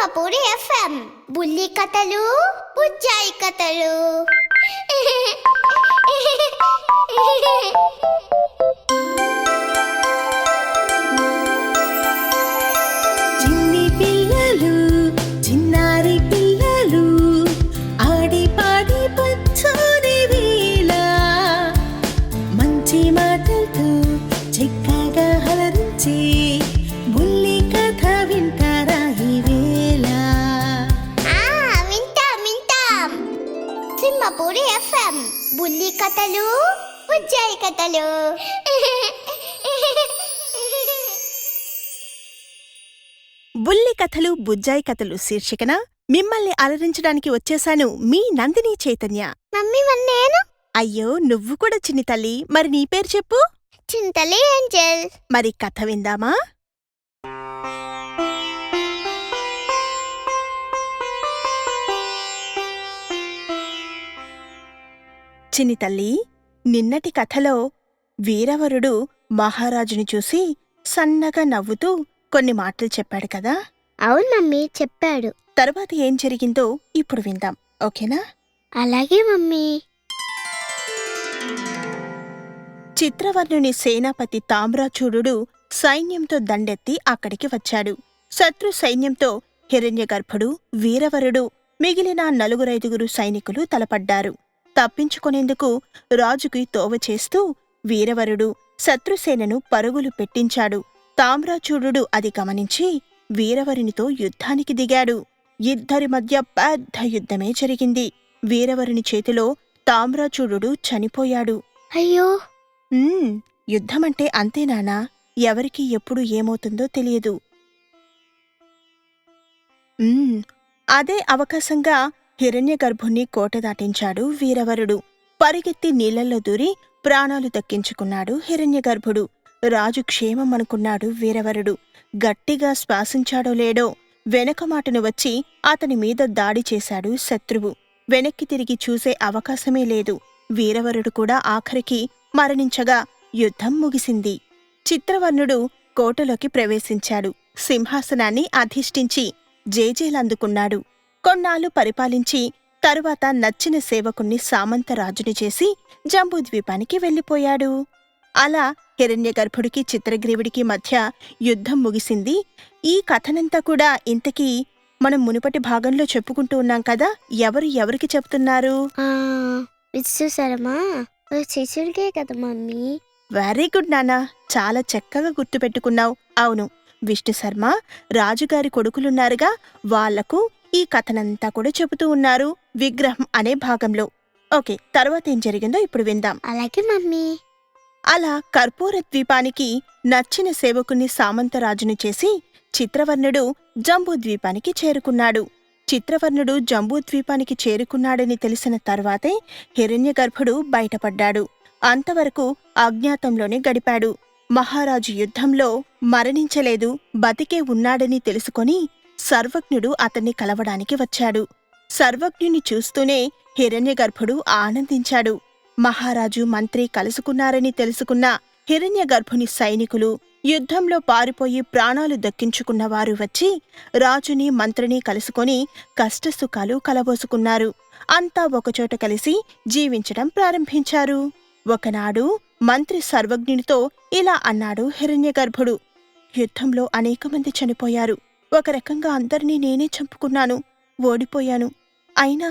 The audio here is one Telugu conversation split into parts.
సింహపూరి ఎఫ్ఎం బుల్లి కథలు బుజ్జాయి కథలు. చిన్ని పిల్లలు చిన్నారి పిల్లలు ఆడి పాడి పచ్చని వేళ మంచి మాటలతో చక్కగా హలరించి బుల్లి కథ వింటారా ఈ వేళ. వింటాం సింహపూరి ఎఫ్ఎం బుల్లి కథలు బుజ్జాయి కథలు. బుల్లి కథలు బుజ్జాయి కథలు శీర్షికన మిమ్మల్ని అలరించడానికి వచ్చేశాను మీ నందిని చైతన్య. మమ్మీ నేను అయ్యో నువ్వు కూడా చిన్ని తల్లి, మరి నీ పేరు చెప్పు. చింతలి ఏంజల్. మరి కథ విందామా? చిన్ని తల్లి, నిన్నటి కథలో వీరవరుడు మహారాజుని చూసి సన్నగా నవ్వుతూ కొన్ని మాటలు చెప్పాడు కదా. అవును మమ్మీ, చెప్పాడు. తరువాత ఏం జరిగిందో ఇప్పుడు విందాం, ఓకేనా? అలాగే మమ్మీ. చిత్రవర్ణుని సేనాపతి తామ్రాచూడు సైన్యంతో దండెత్తి అక్కడికి వచ్చాడు. శత్రు సైన్యంతో హిరణ్యగర్భుడు, వీరవరుడు, మిగిలిన 4-5 సైనికులు తలపడ్డారు. తప్పించుకొనేందుకు రాజుకి తోవ చేస్తూ వీరవరుడు శత్రుసేనను పరుగులు పెట్టించాడు. తామ్రాచూడు అది గమనించి వీరవరునితో యుద్ధానికి దిగాడు. ఇద్దరి మధ్య పెద్ద యుద్ధమే జరిగింది. వీరవరుని చేతిలో తామ్రాచూడు చనిపోయాడు. అయ్యో, యుద్ధమంటే అంతేనానా, ఎవరికి ఎప్పుడు ఏమవుతుందో తెలియదు. అదే అవకాశంగా హిరణ్యగర్భుణ్ణి కోట దాటించాడు వీరవరుడు. పరిగెత్తి నీళ్లలో దూరి ప్రాణాలు దక్కించుకున్నాడు హిరణ్యగర్భుడు. రాజు క్షేమం అనుకున్నాడు వీరవరుడు. గట్టిగా శ్వాసించాడో లేడో వెనకమాటను వచ్చి అతని మీద దాడి చేశాడు శత్రువు. వెనక్కి తిరిగి చూసే అవకాశమే లేదు. వీరవరుడు కూడా ఆఖరికి మరణించగా యుద్ధం ముగిసింది. చిత్రవర్ణుడు కోటలోకి ప్రవేశించాడు. సింహాసనాన్ని అధిష్ఠించి జేజేలందుకున్నాడు. కొన్నాళ్ళు పరిపాలించి తరువాత నచ్చిన సేవకుణ్ణి సామంతరాజుని చేసి జంబూద్వీపానికి వెళ్ళిపోయాడు. అలా హిరణ్యగర్భుడికి చిత్రగ్రీవుడికి మధ్య యుద్ధం ముగిసింది. ఈ కథనంతా కూడా ఇంతకీ మనం మునుపటి భాగంలో చెప్పుకుంటూ ఉన్నాం కదా, ఎవరు ఎవరికి చెప్తున్నారు? విశ్వశర్మ శిష్యుడికే కదా మమ్మీ. వెరీ గుడ్ నాన్నా, చాలా చక్కగా గుర్తుపెట్టుకున్నావు. అవును, విష్ణుశర్మ రాజుగారి కొడుకులున్నారుగా, వాళ్లకు ఈ కథనంతా కూడా చెబుతూ ఉన్నారు విగ్రహం అనే భాగంలో. ఓకే, తర్వాత ఏం జరిగిందో ఇప్పుడు విందాం. అలాగే మమ్మీ. అలా కర్పూర ద్వీపానికి నచ్చిన సేవకుని సామంతరాజును చేసి చిత్రవర్ణుడు జంబూద్వీపానికి చేరుకున్నాడు. చిత్రవర్ణుడు జంబూద్వీపానికి చేరుకున్నాడని తెలిసిన తర్వాతే హిరణ్యగర్భుడు బయటపడ్డాడు. అంతవరకు అజ్ఞాతంలోనే గడిపాడు. మహారాజు యుద్ధంలో మరణించలేదు, బతికే ఉన్నాడని తెలుసుకొని సర్వజ్ఞుడు అతన్ని కలవడానికి వచ్చాడు. సర్వజ్ఞుని చూస్తూనే హిరణ్యగర్భుడు ఆనందించాడు. మహారాజు మంత్రి కలుసుకున్నారని తెలుసుకున్న హిరణ్యగర్భుని సైనికులు, యుద్ధంలో పారిపోయి ప్రాణాలు దక్కించుకున్నవారు వచ్చి రాజుని మంత్రిని కలుసుకొని కష్టసుఖాలు కలబోసుకున్నారు. అంతా ఒకచోట కలిసి జీవించడం ప్రారంభించారు. ఒకనాడు మంత్రి సర్వజ్ఞునితో ఇలా అన్నాడు హిరణ్యగర్భుడు. యుద్ధంలో అనేకమంది చనిపోయారు. ఒక రకంగా అందరినీ నేనే చంపుకున్నాను. ఓడిపోయాను. అయినా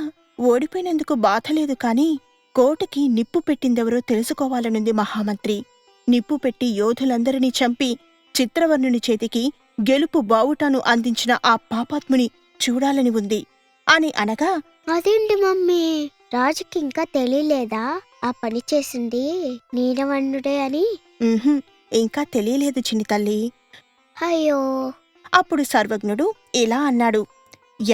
ఓడిపోయినందుకు బాధలేదు కాని కోటకి నిప్పు పెట్టిందెవరో తెలుసుకోవాలనుంది మహామంత్రి. నిప్పు పెట్టి యోధులందరినీ చంపి చిత్రవర్ణుని చేతికి గెలుపు బావుటాను అందించిన ఆ పాపాత్ముని చూడాలని ఉంది అని అనగా, అదేంటి మమ్మీ, రాజుకి ఇంకా తెలియలేదా ఆ పని చేసింది నీలవర్ణుడే అని? ఇంకా తెలియలేదు చిన్ని తల్లి. అయ్యో. అప్పుడు సర్వజ్ఞుడు ఇలా అన్నాడు.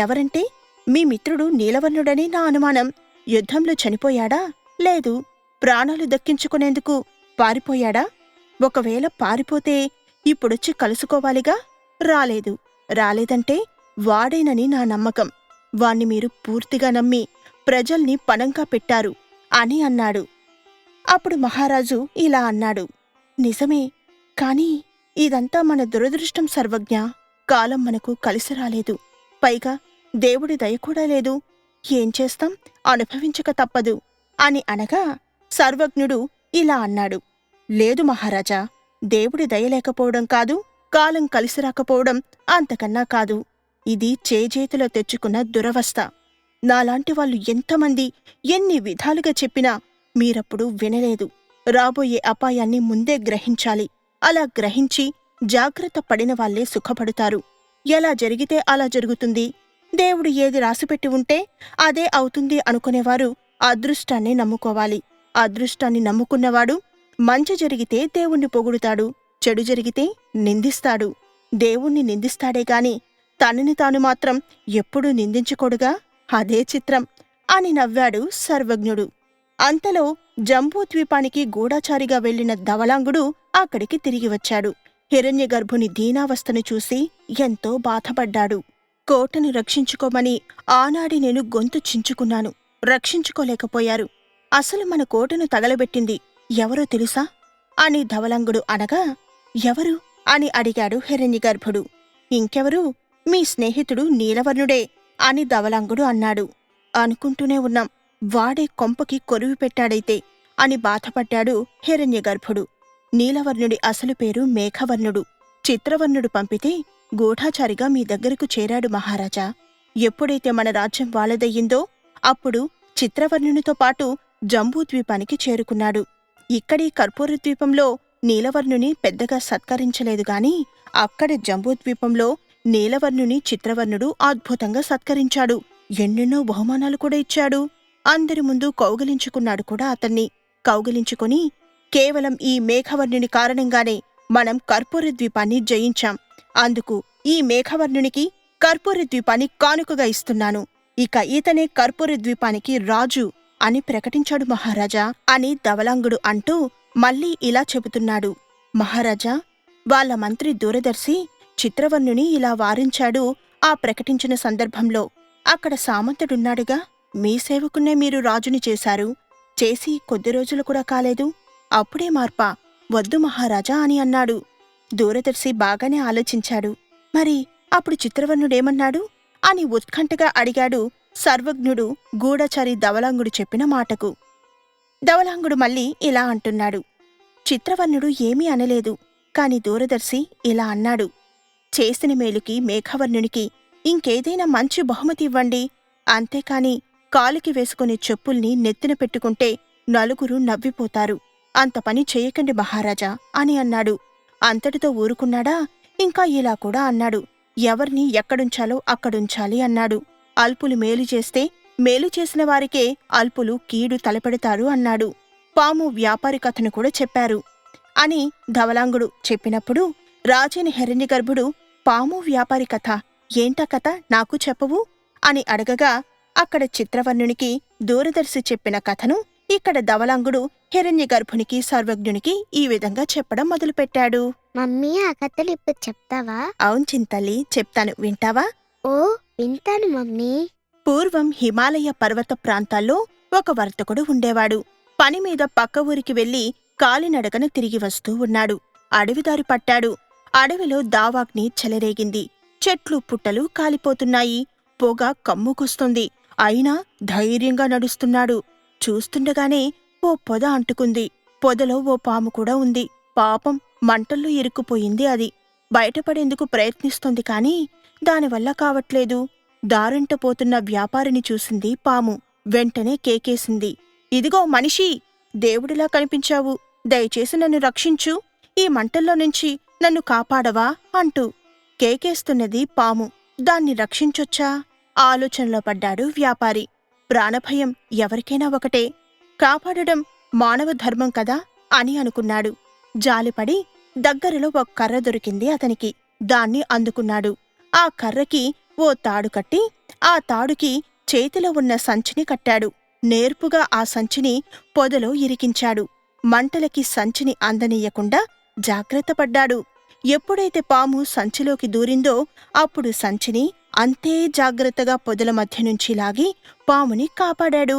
ఎవరంటే మీ మిత్రుడు నీలవర్ణుడని నా అనుమానం. యుద్ధంలో చనిపోయాడా? లేదు. ప్రాణాలు దక్కించుకునేందుకు పారిపోయాడా? ఒకవేళ పారిపోతే ఇప్పుడొచ్చి కలుసుకోవాలిగా. రాలేదంటే వాడేనని నా నమ్మకం. వాణ్ణి మీరు పూర్తిగా నమ్మి ప్రజల్ని పణంగా పెట్టారు అని అన్నాడు. అప్పుడు మహారాజు ఇలా అన్నాడు. నిజమే, కాని ఇదంతా మన దురదృష్టం సర్వజ్ఞ. కాలం మనకు కలిసి రాలేదు. పైగా దేవుడి దయ కూడా లేదు. ఏం చేస్తాం, అనుభవించక తప్పదు అని అనగా సర్వజ్ఞుడు ఇలా అన్నాడు. లేదు మహారాజా, దేవుడి దయ లేకపోవడం కాదు, కాలం కలిసి రాకపోవడం అంతకన్నా కాదు. ఇది చేజేతులో తెచ్చుకున్న దురవస్థ. నాలాంటి వాళ్ళు ఎంతమంది ఎన్ని విధాలుగా చెప్పినా మీరప్పుడు వినలేదు. రాబోయే అపాయాన్ని ముందే గ్రహించాలి. అలా గ్రహించి జాగ్రత్త పడిన వాళ్లే సుఖపడుతారు. ఎలా జరిగితే అలా జరుగుతుంది, దేవుడు ఏది రాసిపెట్టి ఉంటే అదే అవుతుంది అనుకునేవారు అదృష్టాన్ని నమ్ముకోవాలి. అదృష్టాన్ని నమ్ముకున్నవాడు మంచి జరిగితే దేవుణ్ణి పొగుడుతాడు, చెడు జరిగితే నిందిస్తాడు. దేవుణ్ణి నిందిస్తాడే గాని తనని తాను మాత్రం ఎప్పుడూ నిందించుకోడుగా. అదే చిత్రం అని నవ్వాడు సర్వజ్ఞుడు. అంతలో జంబూద్వీపానికి గూఢచారిగా వెళ్లిన ధవళాంగుడు అక్కడికి తిరిగి వచ్చాడు. హిరణ్యగర్భుని దీనావస్థను చూసి ఎంతో బాధపడ్డాడు. కోటను రక్షించుకోమని ఆనాడి నేను గొంతు చించుకున్నాను, రక్షించుకోలేకపోయారు. అసలు మన కోటను తగలబెట్టింది ఎవరో తెలుసా అని ధవళాంగుడు అనగా, ఎవరు అని అడిగాడు హిరణ్యగర్భుడు. ఇంకెవరు, మీ స్నేహితుడు నీలవర్ణుడే అని ధవళాంగుడు అన్నాడు. అనుకుంటూనే ఉన్నాం, వాడే కొంపకి కొరువి పెట్టాడైతే అని బాధపడ్డాడు హిరణ్యగర్భుడు. నీలవర్ణుడి అసలు పేరు మేఘవర్ణుడు. చిత్రవర్ణుడు పంపితే గూఢాచారిగా మీ దగ్గరకు చేరాడు మహారాజా. ఎప్పుడైతే మన రాజ్యం వాళ్ళదయ్యిందో అప్పుడు చిత్రవర్ణునితో పాటు జంబూద్వీపానికి చేరుకున్నాడు. ఇక్కడి కర్పూరద్వీపంలో నీలవర్ణుని పెద్దగా సత్కరించలేదు గాని అక్కడ జంబూద్వీపంలో నీలవర్ణుని చిత్రవర్ణుడు అద్భుతంగా సత్కరించాడు. ఎన్నెన్నో బహుమానాలు కూడా ఇచ్చాడు. అందరి ముందు కౌగిలించుకున్నాడు కూడా అతన్ని. కౌగిలించుకుని, కేవలం ఈ మేఘవర్ణుని కారణంగానే మనం కర్పూరద్వీపాన్ని జయించాం. అందుకు ఈ మేఘవర్ణునికి కర్పూరద్వీపాన్ని కానుకగా ఇస్తున్నాను. ఇక ఇతనే కర్పూరద్వీపానికి రాజు అని ప్రకటించాడు మహారాజా అని ధవళాంగుడు అంటూ మళ్ళీ ఇలా చెబుతున్నాడు. మహారాజా, వాళ్ళ మంత్రి దూరదర్శి చిత్రవర్ణుని ఇలా వారించాడు. ఆ ప్రకటించిన సందర్భంలో అక్కడ సామంతుడున్నాడుగా, మీ సేవకున్నే మీరు రాజుని చేశారు. చేసి కొద్ది రోజులు కూడా కాలేదు, అప్పుడే మార్పా? వద్దు మహారాజా అని అన్నాడు. దూరదర్శి బాగానే ఆలోచించాడు. మరి అప్పుడు చిత్రవర్ణుడేమన్నాడు అని ఉత్కంఠగా అడిగాడు సర్వజ్ఞుడు గూఢచారి ధవళాంగుడు చెప్పిన మాటకు. ధవళాంగుడు మళ్ళీ ఇలా అంటున్నాడు. చిత్రవర్ణుడు ఏమీ అనలేదు, కాని దూరదర్శి ఇలా అన్నాడు. చేసిన మేలుకి మేఘవర్ణునికి ఇంకేదైనా మంచి బహుమతి ఇవ్వండి, అంతేకాని కాలికి వేసుకునే చెప్పుల్ని నెత్తిన పెట్టుకుంటే నలుగురు నవ్విపోతారు. అంత పని చేయకండి మహారాజా అని అన్నాడు. అంతటితో ఊరుకున్నాడా, ఇంకా ఇలా కూడా అన్నాడు. ఎవర్ని ఎక్కడుంచాలో అక్కడుంచాలి అన్నాడు. అల్పులు మేలు చేస్తే మేలు చేసిన వారికే అల్పులు కీడు తలపెడతారు అన్నాడు. పాము వ్యాపారి కథను కూడా చెప్పారు అని ధవళాంగుడు చెప్పినప్పుడు రాజైన హిరణ్యగర్భుడు, పాము వ్యాపారి కథ ఏంటా కథ, నాకు చెప్పవు అని అడగగా అక్కడ చిత్రవర్ణునికి దూరదర్శి చెప్పిన కథను ఇక్కడ ధవళాంగుడు హిరణ్యగర్భునికి సర్వజ్ఞునికి ఈ విధంగా చెప్పడం మొదలుపెట్టాడు. మమ్మీ, ఆ కథలు ఇప్పుడు చెప్తావా? అవును చింతల్లి, చెప్తాను, వింటావా? ఓ, వింటాను మమ్మీ. పూర్వం హిమాలయ పర్వత ప్రాంతాల్లో ఒక వర్తకుడు ఉండేవాడు. పనిమీద పక్క ఊరికి వెళ్లి కాలినడకన తిరిగి వస్తూ ఉన్నాడు. అడవిదారి పట్టాడు. అడవిలో దావాగ్ని చెలరేగింది. చెట్లు పుట్టలు కాలిపోతున్నాయి. పొగ కమ్ముకొస్తుంది. అయినా ధైర్యంగా నడుస్తున్నాడు. చూస్తుండగానే ఓ పొద అంటుకుంది. పొదలో ఓ పాము కూడా ఉంది. పాపం మంటల్లో ఇరుక్కుపోయింది. అది బయటపడేందుకు ప్రయత్నిస్తోంది కాని దానివల్ల కావట్లేదు. దారంట పోతున్న వ్యాపారిని చూసింది పాము. వెంటనే కేకేసింది. ఇదిగో మనిషి, దేవుడిలా కనిపించావు, దయచేసి నన్ను రక్షించు, ఈ మంటల్లో నుంచి నన్ను కాపాడవా అంటూ. కేకేస్తున్నది పాము. దాన్ని రక్షించొచ్చా? ఆలోచనలో పడ్డాడు వ్యాపారి. ప్రాణభయం ఎవరికైనా ఒకటే, కాపాడడం మానవ ధర్మం కదా అని అనుకున్నాడు. జాలిపడి దగ్గరలో ఒక కర్ర దొరికింది అతనికి. దాన్ని అందుకున్నాడు. ఆ కర్రకి ఓ తాడు కట్టి ఆ తాడుకి చేతిలో ఉన్న సంచిని కట్టాడు. నేర్పుగా ఆ సంచిని పొదలో ఇరికించాడు. మంటలకి సంచిని అందనీయకుండా జాగ్రత్తపడ్డాడు. ఎప్పుడైతే పాము సంచిలోకి దూరిందో అప్పుడు సంచిని అంతే జాగ్రత్తగా పొదల మధ్య నుంచి లాగి పాముని కాపాడాడు.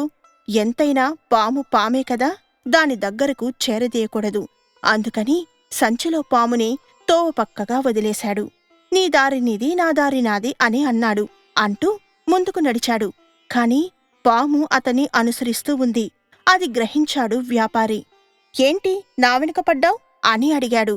ఎంతైనా పాము పామే కదా, దాని దగ్గరకు చేరదీయకూడదు. అందుకని సంచిలో పాముని తోవపక్కగా వదిలేశాడు. నీ దారి నీది, నా దారి నాది అని అన్నాడు. అంటూ ముందుకు నడిచాడు. కాని పాము అతన్ని అనుసరిస్తూ ఉంది. అది గ్రహించాడు వ్యాపారి. ఏంటి నా వెనుక పడ్డావ్ అని అడిగాడు.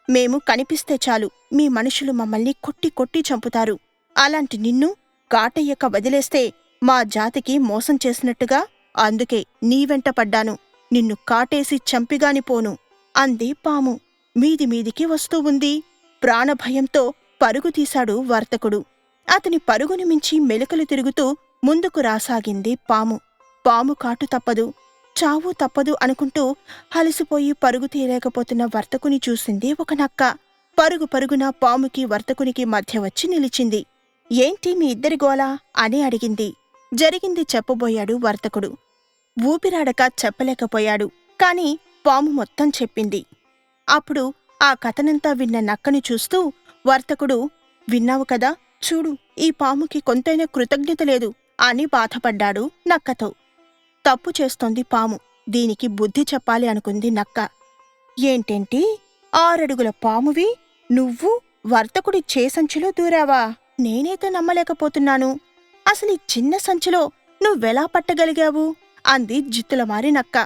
మేము కనిపిస్తే చాలు మీ మనుషులు మమ్మల్ని కొట్టి కొట్టి చంపుతారు. అలాంటి నిన్ను కాటయ్యక వదిలేస్తే మా జాతికి మోసం చేసినట్టుగా. అందుకే నీ వెంట పడ్డాను. నిన్ను కాటేసి చంపిగాని పోను అంది పాము. మీదికి వస్తూ ఉంది. ప్రాణభయంతో పరుగు తీశాడు వర్తకుడు. అతని పరుగుని మించి మెలికలు తిరుగుతూ ముందుకు రాసాగింది పాము. పాము కాటు తప్పదు, చావు తప్పదు అనుకుంటూ అలసిపోయి పరుగు తీయలేకపోతున్న వర్తకుని చూసింది ఒక నక్క. పరుగు పరుగున పాముకి వర్తకునికి మధ్య వచ్చి నిలిచింది. ఏంటి మీ ఇద్దరి గోలా అని అడిగింది. జరిగింది చెప్పబోయాడు వర్తకుడు. ఊపిరాడక చెప్పలేకపోయాడు. కాని పాము మొత్తం చెప్పింది. అప్పుడు ఆ కథనంతా విన్న నక్కని చూస్తూ వర్తకుడు, విన్నావు కదా, చూడు ఈ పాముకి కొంతైనా కృతజ్ఞత లేదు అని బాధపడ్డాడు నక్కతో. తప్పు చేస్తోంది పాము, దీనికి బుద్ధి చెప్పాలి అనుకుంది నక్క. ఏంటేంటి 6 అడుగుల పామువి నువ్వు వర్తకుడి చేసంచిలో దూరావా? నేనైతే నమ్మలేకపోతున్నాను. అసలు ఈ చిన్న సంచిలో నువ్వెలా పట్టగలిగావు అంది జిత్తులమారి నక్క.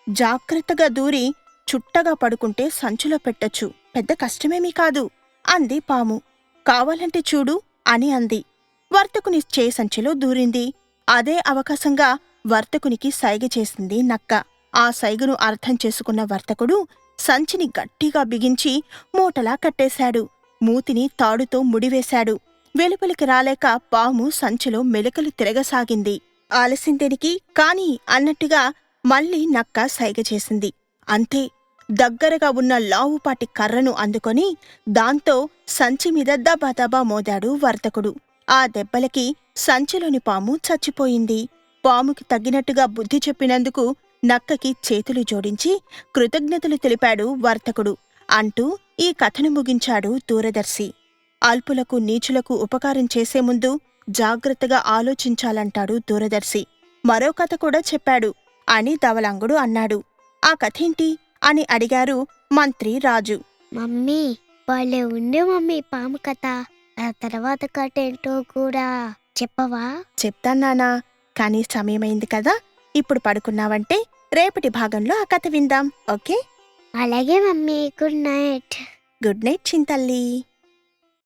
జాగ్రత్తగా దూరి చుట్టగా పడుకుంటే సంచిలో పెట్టొచ్చు, పెద్ద కష్టమేమీ కాదు అంది పాము. కావాలంటే చూడు అని అంది. వర్తకుని చేసంచిలో దూరింది. అదే అవకాశంగా వర్తకునికి సైగ చేసింది నక్క. ఆ సైగను అర్థం చేసుకున్న వర్తకుడు సంచిని గట్టిగా బిగించి మూటలా కట్టేశాడు. మూతిని తాడుతో ముడివేశాడు. వెలుపలికి రాలేక పాము సంచిలో మెలికలు తిరగసాగింది. ఆలసిందేనికి కాని అన్నట్టుగా మళ్ళీ నక్క సైగ చేసింది. అంతే, దగ్గరగా ఉన్న లావుపాటి కర్రను అందుకొని దాంతో సంచి మీద దబాదబా మోదాడు వర్తకుడు. ఆ దెబ్బలకి సంచిలోని పాము చచ్చిపోయింది. పాముకి తగ్గినట్టుగా బుద్ధి చెప్పినందుకు నక్కకి చేతులు జోడించి కృతజ్ఞతలు తెలిపాడు వర్తకుడు అంటూ ఈ కథను ముగించాడు దూరదర్శి. అల్పులకు నీచులకు ఉపకారం చేసే ముందు జాగ్రత్తగా ఆలోచించాలంటాడు దూరదర్శి. మరో కథ కూడా చెప్పాడు అని ధవళాంగుడు అన్నాడు. ఆ కథేంటి అని అడిగారు మంత్రి రాజు. మమ్మీ వాళ్ళే ఉండే మమ్మీ పాము కథ. ఆ తర్వాత కథ ఏంటో కూడా చెప్పవా? చెప్తాన్నానా, కానీ సమయమైంది కదా, ఇప్పుడు పడుకున్నావంటే రేపటి భాగంలో ఆ కథ విందాం. ఓకే? అలాగే mummy, good night. Good night చింతల్లి.